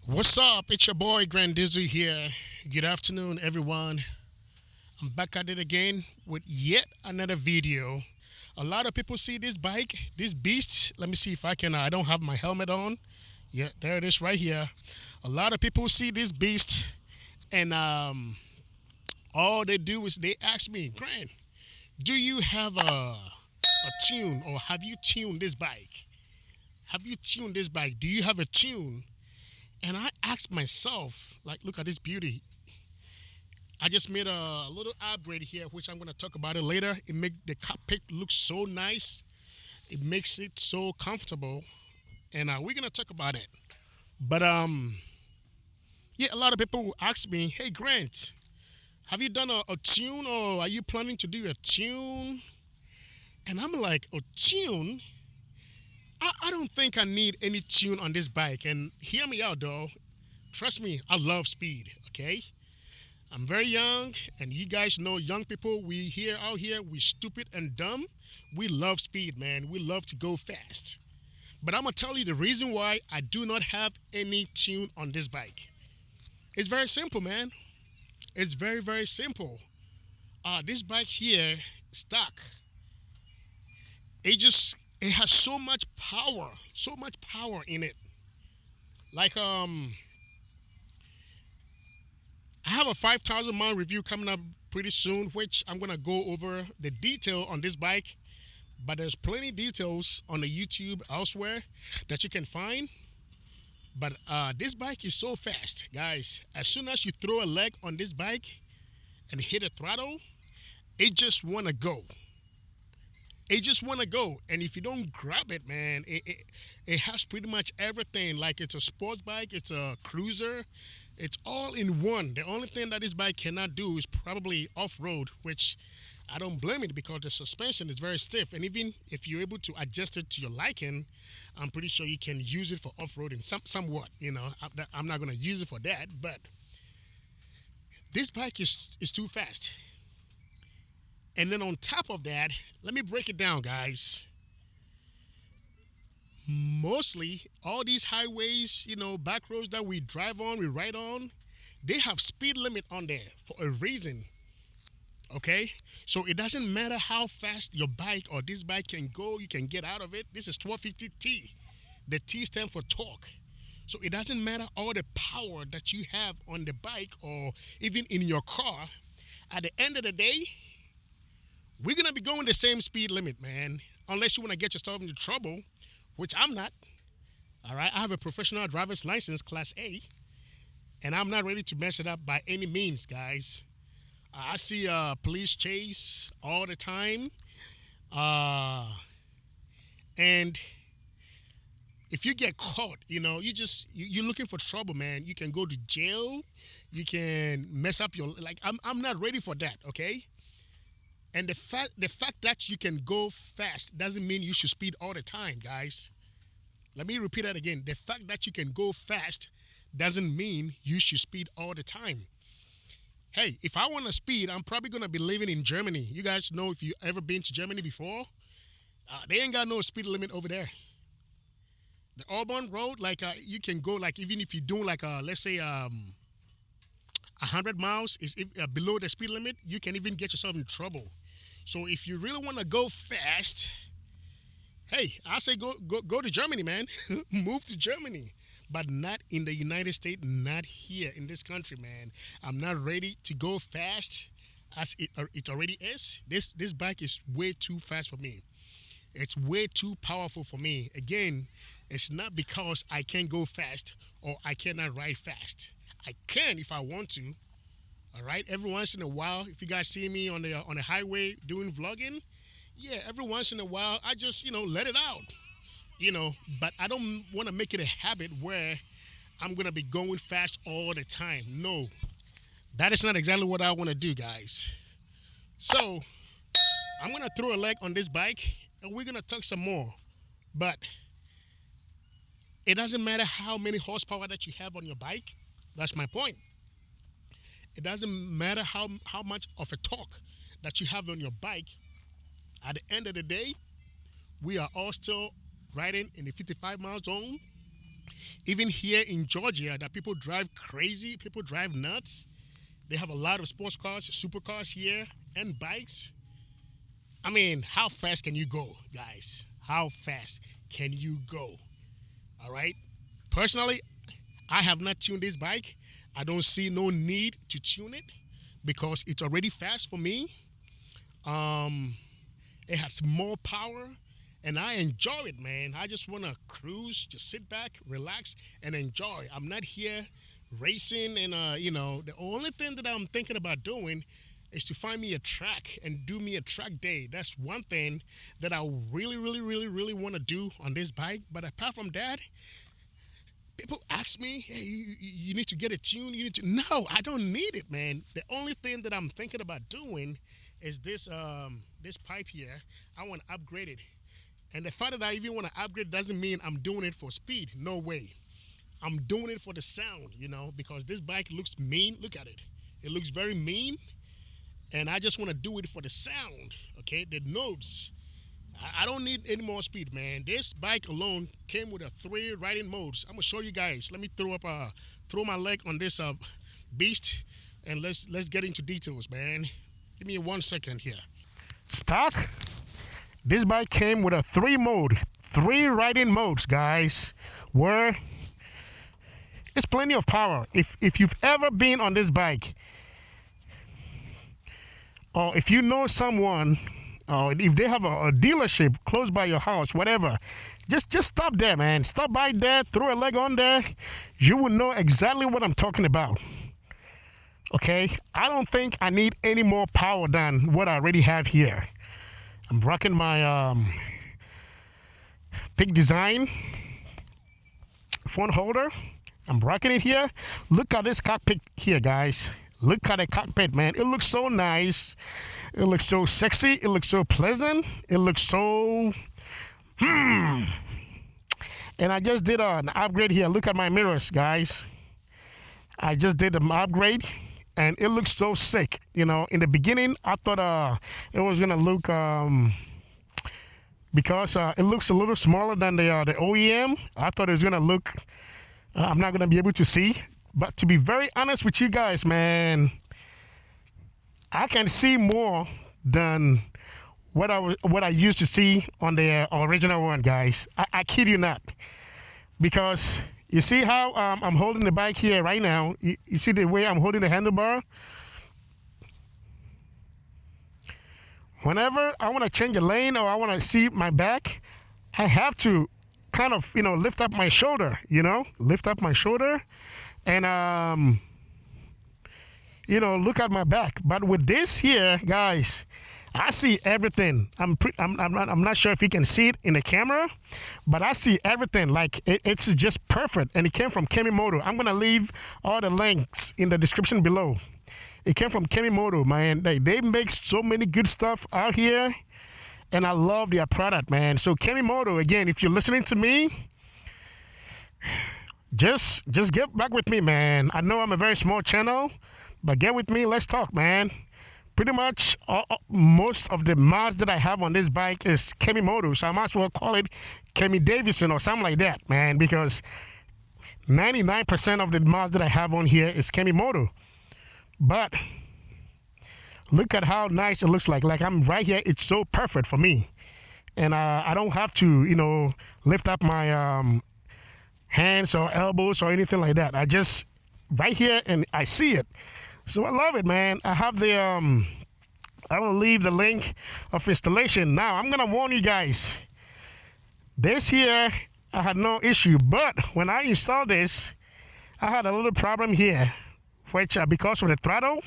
What's up? It's your boy Grand Dizzy here. Good afternoon, everyone. I'm back at it again with yet another video. A lot of people see this bike, this beast. Let me see if I can. I don't have my helmet on. Yeah, there it is right here. A lot of people see this beast, and all they do is they ask me, Grand, do you have a tune, or have you tuned this bike? Have you tuned this bike? Do you have a tune? And I asked myself, like, look at this beauty. I just made a little upgrade here, which I'm gonna talk about it later. It make the cockpit look so nice. It makes it so comfortable, and we're gonna talk about it. But yeah, a lot of people ask me, "Hey, Grant, have you done a tune, or are you planning to do a tune?" And I'm like, "A tune? I don't think I need any tune on this bike." And hear me out, though. Trust me, I love speed. Okay, I'm very young, and you guys know young people, we here out here, we stupid and dumb. We love speed, man. We love to go fast. But I'm gonna tell you the reason why I do not have any tune on this bike. It's very simple, man. It's very, very simple. This bike here, stock, it has so much power in it. Like I have a 5,000 mile review coming up pretty soon, which I'm gonna go over the detail on this bike. But there's plenty details on the YouTube elsewhere that you can find. But this bike is so fast, guys. As soon as you throw a leg on this bike and hit a throttle, it just wanna go. It just wanna go. And if you don't grab it, man, it has pretty much everything. Like it's a sports bike, it's a cruiser, it's all in one. The only thing that this bike cannot do is probably off road, which I don't blame it because the suspension is very stiff. And even if you're able to adjust it to your liking, I'm pretty sure you can use it for off roading somewhat. I'm not going to use it for that, but this bike is too fast. And then on top of that, let me break it down, guys. Mostly, all these highways, back roads that we drive on, we ride on, they have speed limit on there for a reason. Okay, so it doesn't matter how fast your bike or this bike can go, you can get out of it. This is 1250T. The T stands for torque. So it doesn't matter all the power that you have on the bike or even in your car. At the end of the day, we're gonna be going the same speed limit, man. Unless you wanna get yourself into trouble, which I'm not. All right, I have a professional driver's license, Class A, and I'm not ready to mess it up by any means, guys. I see police chase all the time, uh, and if you get caught, you're looking for trouble, man. You can go to jail. You can mess up your like. I'm not ready for that. Okay. And the fact that you can go fast doesn't mean you should speed all the time, guys. Let me repeat that again. The fact that you can go fast doesn't mean you should speed all the time. Hey, if I want to speed, I'm probably gonna be living in Germany. You guys know if you ever been to Germany before, they ain't got no speed limit over there. The urban road, like you can go like even if you're doing like let's say 100 miles is below the speed limit, you can even get yourself in trouble. So if you really want to go fast, hey, I say go to Germany, man. Move to Germany, but not in the United States, not here in this country, man. I'm not ready to go fast as it already is. This bike is way too fast for me. It's way too powerful for me. Again, it's not because I can't go fast or I cannot ride fast. I can if I want to. All right. Every once in a while, if you guys see me on the highway doing vlogging, yeah, every once in a while I just let it out. But I don't want to make it a habit where I'm gonna be going fast all the time. No, that is not exactly what I want to do, guys. So I'm gonna throw a leg on this bike, and we're gonna talk some more. But it doesn't matter how many horsepower that you have on your bike. That's my point. It doesn't matter how much of a torque that you have on your bike. At the end of the day, we are all still riding in the 55 mile zone. Even here in Georgia, that people drive crazy, people drive nuts. They have a lot of sports cars, supercars here, and bikes. I mean, how fast can you go, guys? How fast can you go? All right. Personally, I have not tuned this bike. I don't see no need to tune it because it's already fast for me. Um, it has more power, and I enjoy it, man. I just want to cruise, just sit back, relax, and enjoy. I'm not here racing, and the only thing that I'm thinking about doing is to find me a track and do me a track day. That's one thing that I really, really, really, really want to do on this bike. But apart from that, people ask me, hey, you need to get a tune. You need to. No, I don't need it, man. The only thing that I'm thinking about doing is this pipe here. I want to upgrade it. And the fact that I even want to upgrade doesn't mean I'm doing it for speed. No way. I'm doing it for the sound, because this bike looks mean. Look at it. It looks very mean. And I just want to do it for the sound, okay? The notes. I don't need any more speed, man. This bike alone came with a 3 riding modes. I'm gonna show you guys. Let me throw my leg on this beast, and let's get into details, man. Give me 1 second here. Stock. This bike came with a 3 riding modes, guys. Where it's plenty of power. If you've ever been on this bike, or if you know someone, or if they have a dealership close by your house, whatever, just stop there, man. Stop by there, throw a leg on there. You will know exactly what I'm talking about. Okay? I don't think I need any more power than what I already have here. I'm rocking my Peak Design phone holder. I'm rocking it here. Look at this cockpit here, guys. Look at the cockpit, man. It looks so nice. It looks so sexy. It looks so pleasant. It looks so... And I just did an upgrade here. Look at my mirrors, guys. I just did an upgrade, and it looks so sick. In the beginning, I thought it was going to look... because it looks a little smaller than the OEM. I thought it was going to look... I'm not going to be able to see. But to be very honest with you guys, man, I can see more than what I used to see on the original one, guys. I kid you not. Because you see how I'm holding the bike here right now? You see the way I'm holding the handlebar? Whenever I want to change a lane or I want to see my back, I have to kind of, lift up my shoulder, lift up my shoulder and, look at my back. But with this here, guys, I see everything. I'm not sure if you can see it in the camera, but I see everything. Like it's just perfect. And it came from Kemimoto. I'm going to leave all the links in the description below. It came from Kemimoto, man. They make so many good stuff out here. And I love their product, man. So Kemimoto, again, if you're listening to me, just get back with me, man. I know I'm a very small channel, but get with me. Let's talk, man. Pretty much most of the mods that I have on this bike is Kemimoto. So I might as well call it Harley Davidson or something like that, man, because 99% of the mods that I have on here is Kemimoto. But look at how nice it looks like. Like I'm right here. It's so perfect for me. And I don't have to, lift up my hands or elbows or anything like that. I just right here and I see it. So I love it, man. I have the, I will leave the link of installation. Now, I'm going to warn you guys. This here, I had no issue. But when I installed this, I had a little problem here. Which, because of the throttle,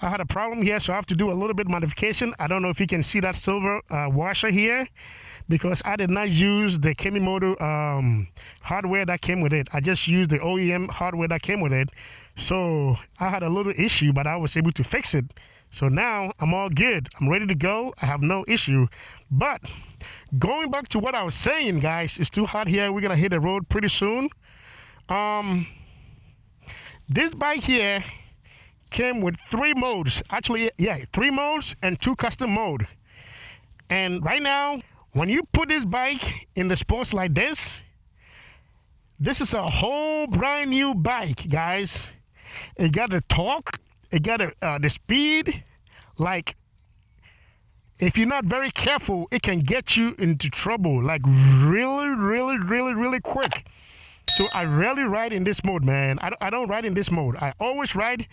I had a problem here, so I have to do a little bit modification. I don't know if you can see that silver washer here, because I did not use the Kemimoto hardware that came with it. I just used the OEM hardware that came with it. So I had a little issue, but I was able to fix it. So now I'm all good. I'm ready to go. I have no issue. But going back to what I was saying, guys, it's too hot here. We're going to hit the road pretty soon. This bike here came with 3 modes. Actually, yeah, 3 modes and 2 custom mode. And right now, when you put this bike in the sports like this, This is a whole brand new bike, guys. It got the torque, it got the speed. Like, if you're not very careful, it can get you into trouble, like really quick. So I rarely ride in this mode, man. I don't ride in this mode. I always ride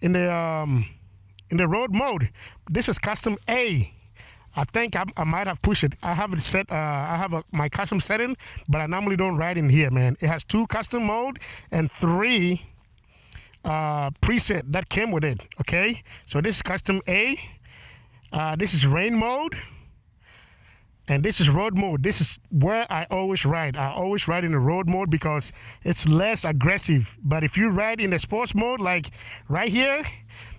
in the road mode. This is custom A. I think I might have pushed it. I have it set. I have my custom setting, but I normally don't ride in here, man. It has 2 custom mode and 3 preset that came with it. Okay, so this is custom A. This is rain mode, and this is road mode. This is where I always ride. I always ride in the road mode because it's less aggressive. But if you ride in the sports mode, like right here,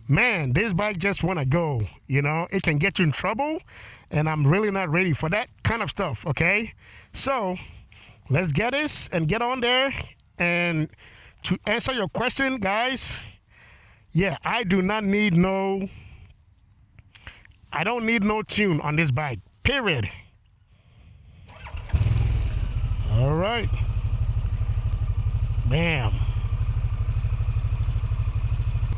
man, this bike just want to go. You know, it can get you in trouble, and I'm really not ready for that kind of stuff, okay? So let's get this and get on there. And to answer your question, guys, yeah, I don't need no tune on this bike, period. All right. Bam.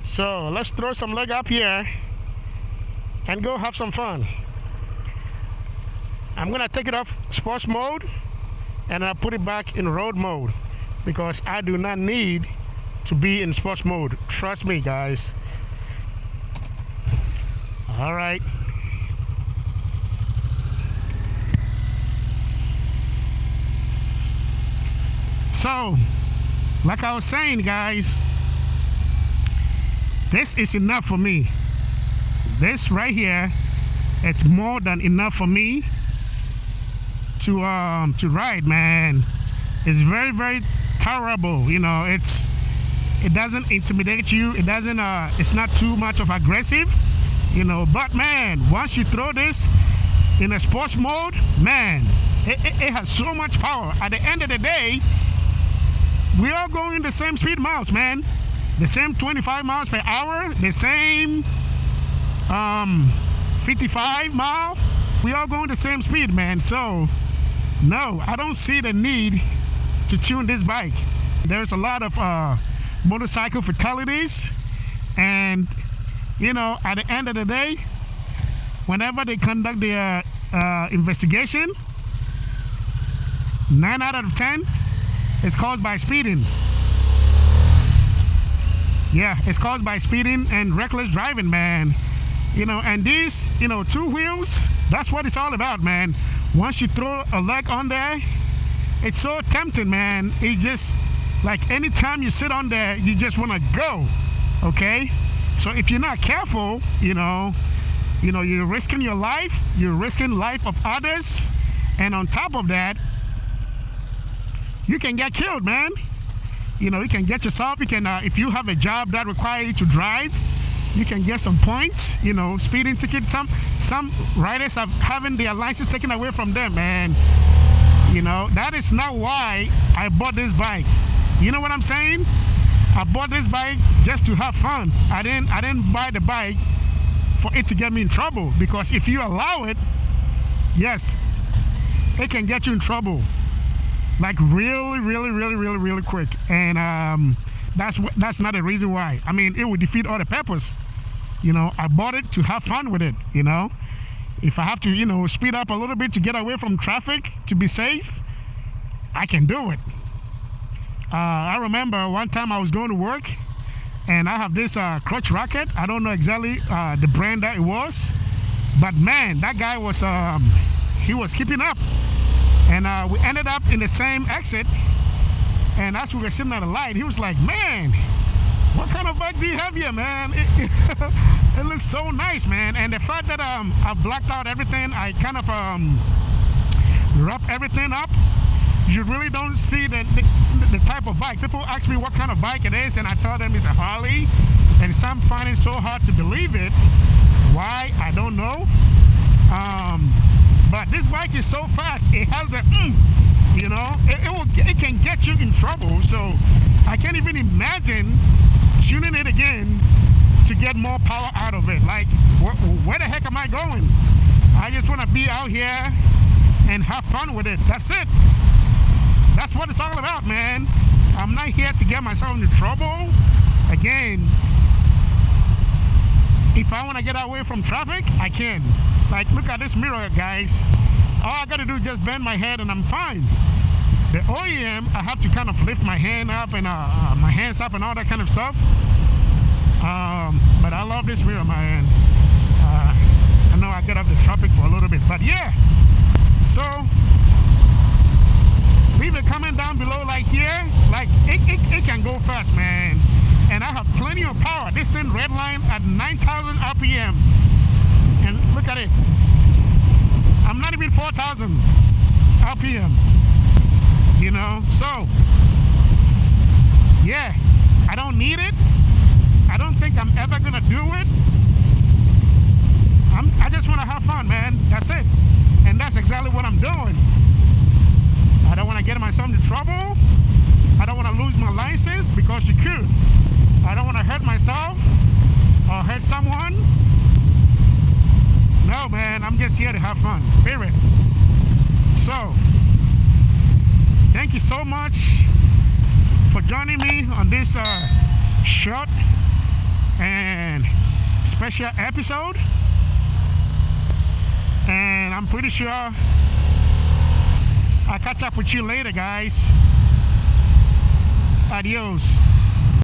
So let's throw some leg up here and go have some fun. I'm gonna take it off sports mode and I'll put it back in road mode because I do not need to be in sports mode. Trust me, guys. All right. So, like I was saying, guys, this is enough for me. This right here, it's more than enough for me to ride, man. It's very tolerable. You know, it doesn't intimidate you. It doesn't. It's not too much of aggressive. You know, but man, once you throw this in a sports mode, man, it has so much power. At the end of the day, we are going the same speed miles, man. The same 25 miles per hour, the same 55 mile. We all going the same speed, man. So, no, I don't see the need to tune this bike. There's a lot of motorcycle fatalities, and you know, at the end of the day, whenever they conduct their investigation, 9 out of 10, it's caused by speeding. Yeah, it's caused by speeding and reckless driving, man. You know, and these, 2 wheels, that's what it's all about, man. Once you throw a leg on there, it's so tempting, man. It's just like anytime you sit on there, you just want to go, okay? So if you're not careful, you're risking your life, you're risking life of others, and on top of that, you can get killed, man. You can get yourself, you can, if you have a job that requires you to drive, you can get some points, speeding ticket. Some riders are having their license taken away from them, man. That is not why I bought this bike. You know what I'm saying? I bought this bike just to have fun. I didn't buy the bike for it to get me in trouble, because if you allow it, yes, it can get you in trouble. Like really quick, and that's not the reason why. I mean, it would defeat all the purpose. I bought it to have fun with it. If I have to, speed up a little bit to get away from traffic to be safe, I can do it. I remember one time I was going to work, and I have this clutch rocket. I don't know exactly the brand that it was, but man, that guy was he was keeping up. And we ended up in the same exit, and as we were sitting at the light, he was like, man, what kind of bike do you have here, man? It looks so nice, man. And the fact that I blacked out everything, I kind of wrap everything up, you really don't see the type of bike. People ask me what kind of bike it is, and I tell them it's a Harley, and some find it so hard to believe it. Why? I don't know. But this bike is so fast, it has the it can get you in trouble. So I can't even imagine tuning it again to get more power out of it. Like, where the heck am I going? I just want to be out here and have fun with it. That's it. That's what it's all about, man. I'm not here to get myself into trouble. Again, if I want to get away from traffic, I can. Like, look at this mirror, guys. All I got to do is just bend my head and I'm fine. The OEM, I have to kind of lift my hand up and my hands up and all that kind of stuff. But I love this mirror, man. I know I get up the traffic for a little bit, but yeah. So leave a comment down below, like here, like it can go fast, man. And I have plenty of power. This thing red line at 9,000 RPM, and look at it. I'm not even 4,000 RPM. You know, so yeah, I don't need it. I don't think I'm ever gonna do it. I just want to have fun, man. That's it. And that's exactly what I'm doing. I don't want to get myself into trouble. I don't want to lose my license, because you could. I don't want to hurt myself or hurt someone. No, man, I'm just here to have fun, period. So, thank you so much for joining me on this short and special episode. And I'm pretty sure I'll catch up with you later, guys. Adios.